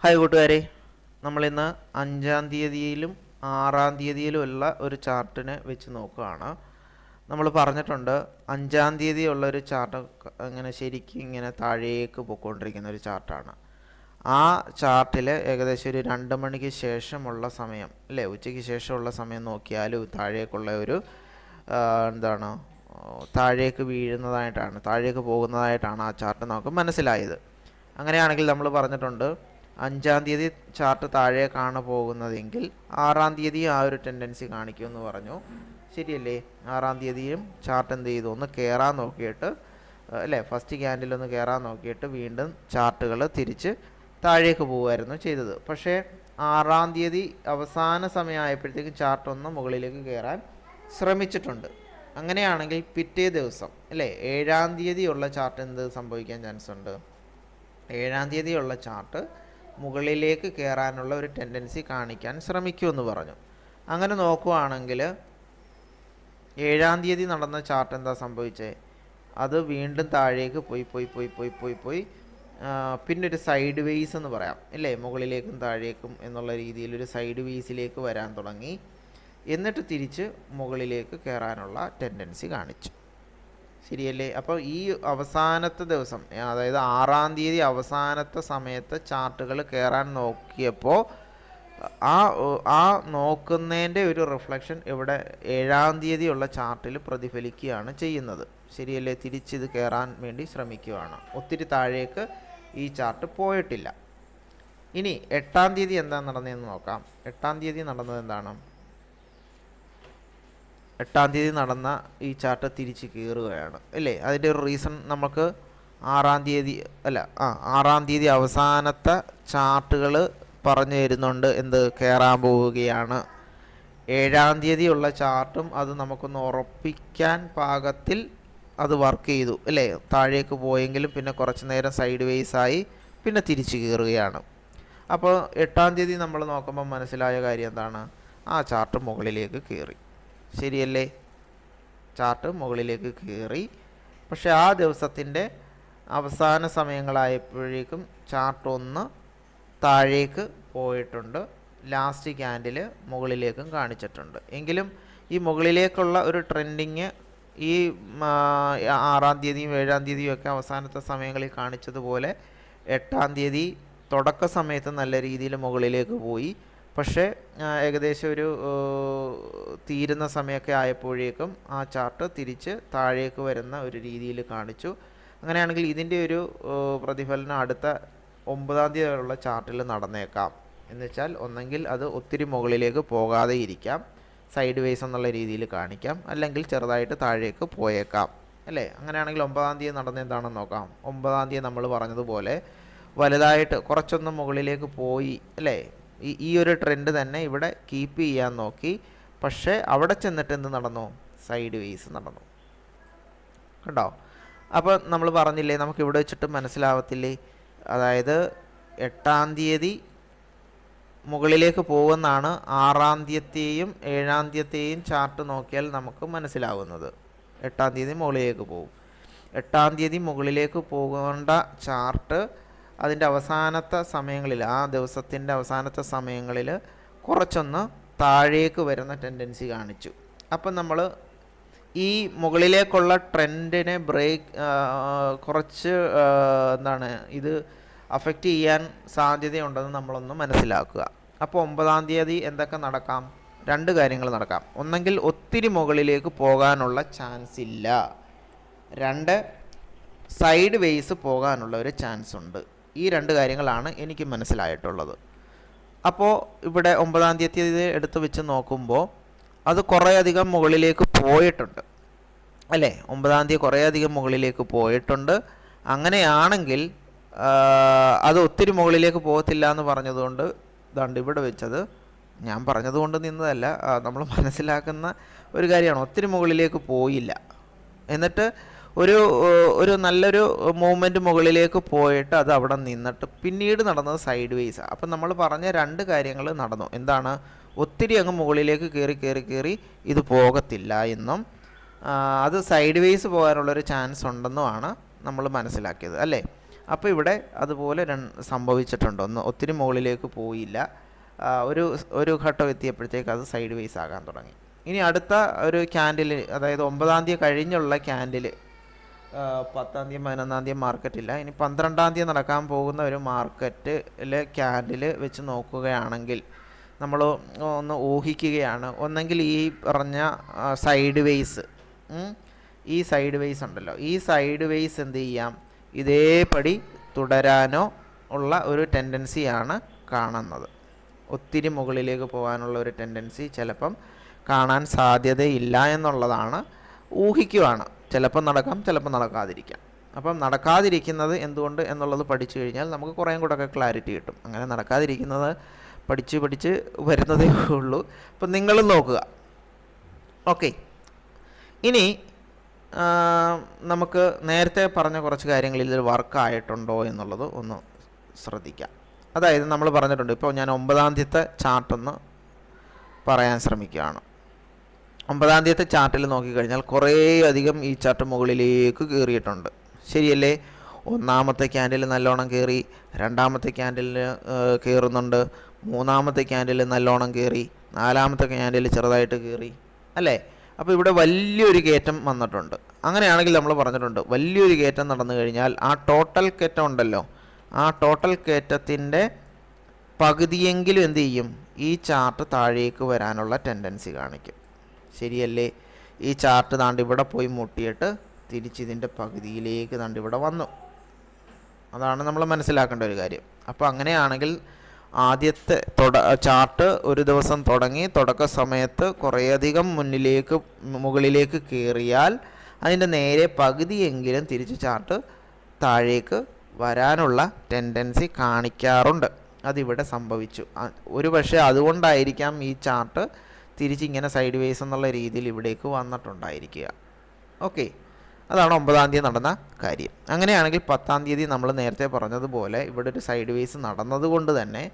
Hi കൂട്ടുകാരെ, നമ്മളിന്ന് 5-ാം തീയതിയിലും 6-ാം തീയതിയിലുമുള്ള ഒരു ചാർട്ടിനെ വെച്ച് നോക്കുകയാണ്. നമ്മൾ പറഞ്ഞിട്ടുണ്ട് 5-ാം തീയതി ഉള്ള ഒരു ചാർട്ട് ഇങ്ങനെ ശരിക്കും ഇങ്ങനെ താഴേക്ക് പോയിക്കൊണ്ടിരിക്കുന്ന ഒരു ചാർട്ടാണ്. ആ ചാർട്ടിൽ ഏകദേശം ഒരു 2 മണിക്ക് ശേഷമുള്ള സമയം അല്ലേ, ഉച്ചയ്ക്ക് ശേഷമുള്ള സമയം നോക്കിയാൽ താഴേക്കുള്ള ഒരു എന്താണ് താഴേക്ക് വീഴുന്നതായിട്ടാണ്, താഴേക്ക് പോകുന്നതായിട്ടാണ് ആ ചാർട്ട് നമുക്ക് മനസ്സിലായത്. അങ്ങനെയാണെങ്കിൽ നമ്മൾ പറഞ്ഞിട്ടുണ്ട് 5-ാം തീയതി ചാർട്ട് താഴേക്കാണ് പോകുന്നതെങ്കിൽ 6-ാം തീയതി ആ ഒരു ടെൻഡൻസി കാണിക്കുമെന്ന് പറഞ്ഞു. ശരിയല്ലേ? 6-ാം തീയതിയും ചാർട്ട് എന്ത് ചെയ്തു, ഒന്ന് കയറാൻ നോക്കിയിട്ട് അല്ലേ, ഫസ്റ്റ് ക്യാൻഡിലൊന്ന് കയറാൻ നോക്കിയിട്ട് വീണ്ടും ചാർട്ടുകൾ തിരിച്ച് താഴേക്ക് പോകുമായിരുന്നു ചെയ്തത്. പക്ഷേ 6-ാം തീയതി അവസാന സമയമായപ്പോഴത്തേക്കും ചാർട്ട് ഒന്ന് മുകളിലേക്ക് കയറാൻ ശ്രമിച്ചിട്ടുണ്ട്. അങ്ങനെയാണെങ്കിൽ പിറ്റേ ദിവസം അല്ലേ, 7-ാം തീയതി ഉള്ള ചാർട്ട് എന്ത് സംഭവിക്കാൻ ചാൻസ് ഉണ്ട്? 7-ാം തീയതിയുള്ള ചാർട്ട് മുകളിലേക്ക് കയറാനുള്ള ഒരു ടെൻഡൻസി കാണിക്കാൻ ശ്രമിക്കുമെന്ന് പറഞ്ഞു. അങ്ങനെ നോക്കുകയാണെങ്കിൽ 7-ാം തീയതി നടന്ന ചാർട്ട് എന്താ സംഭവിച്ചത്? അത് വീണ്ടും താഴേക്ക് പോയി പിന്നെ ഒരു സൈഡ് വേസ് എന്ന് പറയാം അല്ലേ, മുകളിലേക്കും താഴേക്കും എന്നുള്ള രീതിയിൽ ഒരു സൈഡ് വേസിലേക്ക് വരാൻ തുടങ്ങി. എന്നിട്ട് തിരിച്ച് മുകളിലേക്ക് കയറാനുള്ള ടെൻഡൻസി കാണിച്ചു. ശരിയല്ലേ? അപ്പോൾ ഈ അവസാനത്തെ ദിവസം, അതായത് 6-ാം തീയതി അവസാനത്തെ സമയത്ത് ചാർട്ടുകൾ കയറാൻ നോക്കിയപ്പോൾ ആ നോക്കുന്നതിൻ്റെ ഒരു റിഫ്ലക്ഷൻ ഇവിടെ 7-ാം തീയതി ഉള്ള ചാർട്ടിൽ പ്രതിഫലിക്കുകയാണ് ചെയ്യുന്നത്. ശരിയല്ലേ? തിരിച്ചിത് കയറാൻ വേണ്ടി ശ്രമിക്കുകയാണ്. ഒത്തിരി താഴേക്ക് ഈ ചാർട്ട് പോയിട്ടില്ല. ഇനി 8-ാം തീയതി എന്താ നടന്നതെന്ന് നോക്കാം. 8-ാം തീയതി നടന്നത് എന്താണ്? 8-ാം തീയതി നടന്ന ഈ ചാർട്ട് തിരിച്ച് കയറുകയാണ് അല്ലേ. അതിൻ്റെ ഒരു റീസൺ നമുക്ക് 6-ാം തീയതി അവസാനത്തെ ചാർട്ടുകൾ പറഞ്ഞു തരുന്നുണ്ട്. എന്ത് കയറാൻ പോവുകയാണ്. 7-ാം തീയതി ഉള്ള ചാർട്ടും അത് നമുക്കൊന്ന് ഉറപ്പിക്കാൻ പാകത്തിൽ അത് വർക്ക് ചെയ്തു അല്ലേ. താഴേക്ക് പോയെങ്കിലും പിന്നെ കുറച്ച് നേരം സൈഡ് വേസായി പിന്നെ തിരിച്ച് കയറുകയാണ്. അപ്പോൾ 8-ാം തീയതി നമ്മൾ നോക്കുമ്പോൾ മനസ്സിലായ കാര്യം എന്താണ്? ആ ചാർട്ട് മുകളിലേക്ക് കയറി. ശരിയല്ലേ? ചാർട്ട് മുകളിലേക്ക് കയറി. പക്ഷെ ആ ദിവസത്തിൻ്റെ അവസാന സമയങ്ങളായപ്പോഴേക്കും ചാർട്ട് ഒന്ന് താഴേക്ക് പോയിട്ടുണ്ട്. ലാസ്റ്റ് ക്യാൻഡിൽ മുകളിലേക്കും കാണിച്ചിട്ടുണ്ട്. എങ്കിലും ഈ മുകളിലേക്കുള്ള ഒരു ട്രെൻഡിങ് ഈ 6-ാം തീയതിയും 7-ാം തീയതിയും ഒക്കെ അവസാനത്തെ സമയങ്ങളിൽ കാണിച്ചതുപോലെ 8-ാം തീയതി തുടക്ക സമയത്ത് നല്ല രീതിയിൽ മുകളിലേക്ക് പോയി. പക്ഷേ ഏകദേശം ഒരു തീരുന്ന സമയമൊക്കെ ആയപ്പോഴേക്കും ആ ചാർട്ട് തിരിച്ച് താഴേക്ക് വരുന്ന ഒരു രീതിയിൽ കാണിച്ചു. അങ്ങനെയാണെങ്കിൽ ഇതിൻ്റെ ഒരു പ്രതിഫലനം അടുത്ത 9-ാം തീയതിയുള്ള ചാർട്ടിൽ നടന്നേക്കാം. എന്നുവെച്ചാൽ ഒന്നെങ്കിൽ അത് ഒത്തിരി മുകളിലേക്ക് പോകാതെ ഇരിക്കാം, സൈഡ് വേസ് എന്നുള്ള രീതിയിൽ കാണിക്കാം, അല്ലെങ്കിൽ ചെറുതായിട്ട് താഴേക്ക് പോയേക്കാം അല്ലേ. അങ്ങനെയാണെങ്കിൽ 9-ാം തീയതി നടന്ന എന്താണെന്ന് നോക്കാം. 9-ാം തീയതി നമ്മൾ പറഞ്ഞതുപോലെ വലുതായിട്ട് കുറച്ചൊന്ന് മുകളിലേക്ക് പോയി അല്ലേ. ഈ ഒരു ട്രെൻഡ് തന്നെ ഇവിടെ കീപ്പ് ചെയ്യാൻ നോക്കി. പക്ഷേ അവിടെ ചെന്നിട്ട് എന്ത് നടന്നു? സൈഡ് വേസ് നടന്നു. കണ്ടോ? അപ്പോൾ നമ്മൾ പറഞ്ഞില്ലേ, നമുക്ക് ഇവിടെ വെച്ചിട്ട് മനസ്സിലാവത്തില്ലേ? അതായത് 8-ാം തീയതി മുകളിലേക്ക് പോകുമെന്നാണ് 6-ാം തീയതിയും 7-ാം തീയതിയും ചാർട്ട് നോക്കിയാൽ നമുക്ക് മനസ്സിലാവുന്നത്. 8-ാം തീയതി മുകളിലേക്ക് പോകും. 8-ാം തീയതി മുകളിലേക്ക് പോകേണ്ട ചാർട്ട് അതിൻ്റെ അവസാനത്തെ സമയങ്ങളിൽ, ആ ദിവസത്തിൻ്റെ അവസാനത്തെ സമയങ്ങളിൽ കുറച്ചൊന്ന് താഴേക്ക് വരുന്ന ടെൻഡൻസി കാണിച്ചു. അപ്പം നമ്മൾ ഈ മുകളിലേക്കുള്ള ട്രെൻഡിനെ കുറച്ച് ഇത് അഫക്റ്റ് ചെയ്യാൻ സാധ്യതയുണ്ടെന്ന് നമ്മളൊന്ന് മനസ്സിലാക്കുക. അപ്പോൾ 9-ാം തീയതി എന്തൊക്കെ നടക്കാം? 2 കാര്യങ്ങൾ നടക്കാം. ഒന്നെങ്കിൽ ഒത്തിരി മുകളിലേക്ക് പോകാനുള്ള ചാൻസ് ഇല്ല, 2 സൈഡ് വേസ് പോകാനുള്ള ഒരു ചാൻസ് ഉണ്ട്. ഈ 2 കാര്യങ്ങളാണ് എനിക്ക് മനസ്സിലായിട്ടുള്ളത്. അപ്പോൾ ഇവിടെ 9-ാം തീയതി എടുത്ത് വെച്ച് നോക്കുമ്പോൾ അത് കുറേയധികം മുകളിലേക്ക് പോയിട്ടുണ്ട് അല്ലേ. 9-ാം തീയതി കുറേയധികം മുകളിലേക്ക് പോയിട്ടുണ്ട്. അങ്ങനെയാണെങ്കിൽ അത് ഒത്തിരി മുകളിലേക്ക് പോകത്തില്ല എന്ന് പറഞ്ഞതുകൊണ്ട് ഇതാണ്ട് ഇവിടെ വെച്ചത് ഞാൻ പറഞ്ഞതുകൊണ്ട് നിന്നതല്ല, നമ്മൾ മനസ്സിലാക്കുന്ന ഒരു കാര്യമാണ്. ഒത്തിരി മുകളിലേക്ക് പോയില്ല, എന്നിട്ട് ഒരു നല്ലൊരു മൂവ്മെൻറ്റ് മുകളിലേക്ക് പോയിട്ട് അത് അവിടെ നിന്നിട്ട് പിന്നീട് നടന്നത് സൈഡ് വേസാണ്. അപ്പം നമ്മൾ പറഞ്ഞ 2 കാര്യങ്ങൾ നടന്നു. എന്താണ്? ഒത്തിരി അങ്ങ് മുകളിലേക്ക് കയറി ഇത് പോകത്തില്ല എന്നും അത് സൈഡ് വേസ് പോകാനുള്ളൊരു ചാൻസ് ഉണ്ടെന്നുമാണ് നമ്മൾ മനസ്സിലാക്കിയത് അല്ലേ. അപ്പോൾ ഇവിടെ അതുപോലെ സംഭവിച്ചിട്ടുണ്ട്. ഒത്തിരി മുകളിലേക്ക് പോയില്ല. ഒരു ഘട്ടം എത്തിയപ്പോഴത്തേക്ക് അത് സൈഡ് വേസ് ആകാൻ തുടങ്ങി. ഇനി അടുത്ത ഒരു ക്യാൻഡിൽ, അതായത് 9-ാം തീയതി കഴിഞ്ഞുള്ള ക്യാൻഡിൽ, 10-ാം തീയതി 11-ാം തീയതി മാർക്കറ്റില്ല, ഇനി 12-ാം തീയതി നടക്കാൻ പോകുന്ന ഒരു മാർക്കറ്റിലെ ക്യാൻഡിൽ വെച്ച് നോക്കുകയാണെങ്കിൽ നമ്മൾ ഒന്ന് ഊഹിക്കുകയാണ്. ഒന്നെങ്കിൽ ഈ പറഞ്ഞ സൈഡ് വേസ്, ഈ സൈഡ് വേസ് ഉണ്ടല്ലോ, ഈ സൈഡ് വേസ് എന്ത് ചെയ്യാം, ഇതേപടി തുടരാനോ ഉള്ള ഒരു ടെൻഡൻസിയാണ് കാണുന്നത്. ഒത്തിരി മുകളിലേക്ക് പോകാനുള്ള ഒരു ടെൻഡൻസി ചിലപ്പം കാണാൻ സാധ്യതയില്ല എന്നുള്ളതാണ്, ഊഹിക്കുവാണ്. ചിലപ്പം നടക്കാം, ചിലപ്പം നടക്കാതിരിക്കാം. അപ്പം നടക്കാതിരിക്കുന്നത് എന്തുകൊണ്ട് എന്നുള്ളത് പഠിച്ചു കഴിഞ്ഞാൽ നമുക്ക് കുറേയും കൂടെ ഒക്കെ ക്ലാരിറ്റി കിട്ടും. അങ്ങനെ നടക്കാതിരിക്കുന്നത് പഠിച്ച് വരുന്നതേ ഉള്ളൂ. അപ്പം നിങ്ങളും നോക്കുക. ഓക്കെ, ഇനി നമുക്ക് നേരത്തെ പറഞ്ഞ കുറച്ച് കാര്യങ്ങളിൽ ഇതിൽ വർക്കായിട്ടുണ്ടോ എന്നുള്ളത് ഒന്ന് ശ്രദ്ധിക്കാം. അതായത് നമ്മൾ പറഞ്ഞിട്ടുണ്ട്, ഇപ്പോൾ ഞാൻ 9-ാം തീയതിത്തെ ചാർട്ടൊന്ന് പറയാൻ ശ്രമിക്കുകയാണ്. 9-ാം തീയതിത്തെ ചാർട്ടിൽ നോക്കിക്കഴിഞ്ഞാൽ കുറേ അധികം ഈ ചാർട്ട് മുകളിലേക്ക് കയറിയിട്ടുണ്ട്, ശരിയല്ലേ? 1-ാമത്തെ ക്യാൻഡിൽ നല്ലോണം കയറി, 2-ാമത്തെ ക്യാൻഡിലിൽ കയറുന്നുണ്ട്, 3-ാമത്തെ ക്യാൻഡിൽ നല്ലോണം കയറി, 4-ാമത്തെ ക്യാൻഡിൽ ചെറുതായിട്ട് കയറി, അല്ലേ? അപ്പോൾ ഇവിടെ വലിയൊരു കയറ്റം വന്നിട്ടുണ്ട്. അങ്ങനെയാണെങ്കിൽ നമ്മൾ പറഞ്ഞിട്ടുണ്ട്, വലിയൊരു കയറ്റം നടന്നു കഴിഞ്ഞാൽ ആ ടോട്ടൽ കയറ്റം ഉണ്ടല്ലോ, ആ ടോട്ടൽ കയറ്റത്തിൻ്റെ പകുതിയെങ്കിലും എന്ത് ചെയ്യും, ഈ ചാർട്ട് താഴേക്ക് വരാനുള്ള ടെൻഡൻസി കാണിക്കും, ശരിയല്ലേ? ഈ ചാർട്ട് താണ്ട് ഇവിടെ പോയി മുട്ടിയിട്ട് തിരിച്ചിതിൻ്റെ പകുതിയിലേക്ക് താണ്ട് ഇവിടെ വന്നു. അതാണ് നമ്മൾ മനസ്സിലാക്കേണ്ട ഒരു കാര്യം. അപ്പോൾ അങ്ങനെയാണെങ്കിൽ ആദ്യത്തെ ചാർട്ട് ഒരു ദിവസം തുടങ്ങി, തുടക്ക സമയത്ത് കുറേയധികം മുകളിലേക്ക് കയറിയാൽ അതിൻ്റെ നേരെ പകുതിയെങ്കിലും തിരിച്ച് ചാർട്ട് താഴേക്ക് വരാനുള്ള ടെൻഡൻസി കാണിക്കാറുണ്ട്. അതിവിടെ സംഭവിച്ചു. ഒരു പക്ഷേ അതുകൊണ്ടായിരിക്കാം ഈ ചാർട്ട് തിരിച്ചിങ്ങനെ സൈഡ് വേസ് എന്നുള്ള രീതിയിൽ ഇവിടേക്ക് വന്നിട്ടുണ്ടായിരിക്കുക. ഓക്കെ, അതാണ് 9-ാം തീയതി നടന്ന കാര്യം. അങ്ങനെയാണെങ്കിൽ 10-ാം തീയതി നമ്മൾ നേരത്തെ പറഞ്ഞതുപോലെ ഇവിടെ ഒരു സൈഡ് വേസ് നടന്നതുകൊണ്ട് തന്നെ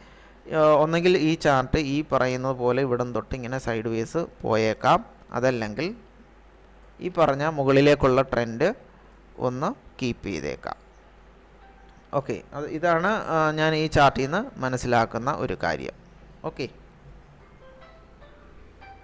ഒന്നെങ്കിൽ ഈ ചാർട്ട് ഈ പറയുന്നത് പോലെ ഇവിടം തൊട്ട് ഇങ്ങനെ സൈഡ് വേസ് പോയേക്കാം, അതല്ലെങ്കിൽ ഈ പറഞ്ഞ മുകളിലേക്കുള്ള ട്രെൻഡ് ഒന്ന് കീപ്പ് ചെയ്തേക്കാം. ഓക്കെ, ഇതാണ് ഞാൻ ഈ ചാർട്ടിൽ നിന്ന് മനസ്സിലാക്കുന്ന ഒരു കാര്യം. ഓക്കെ.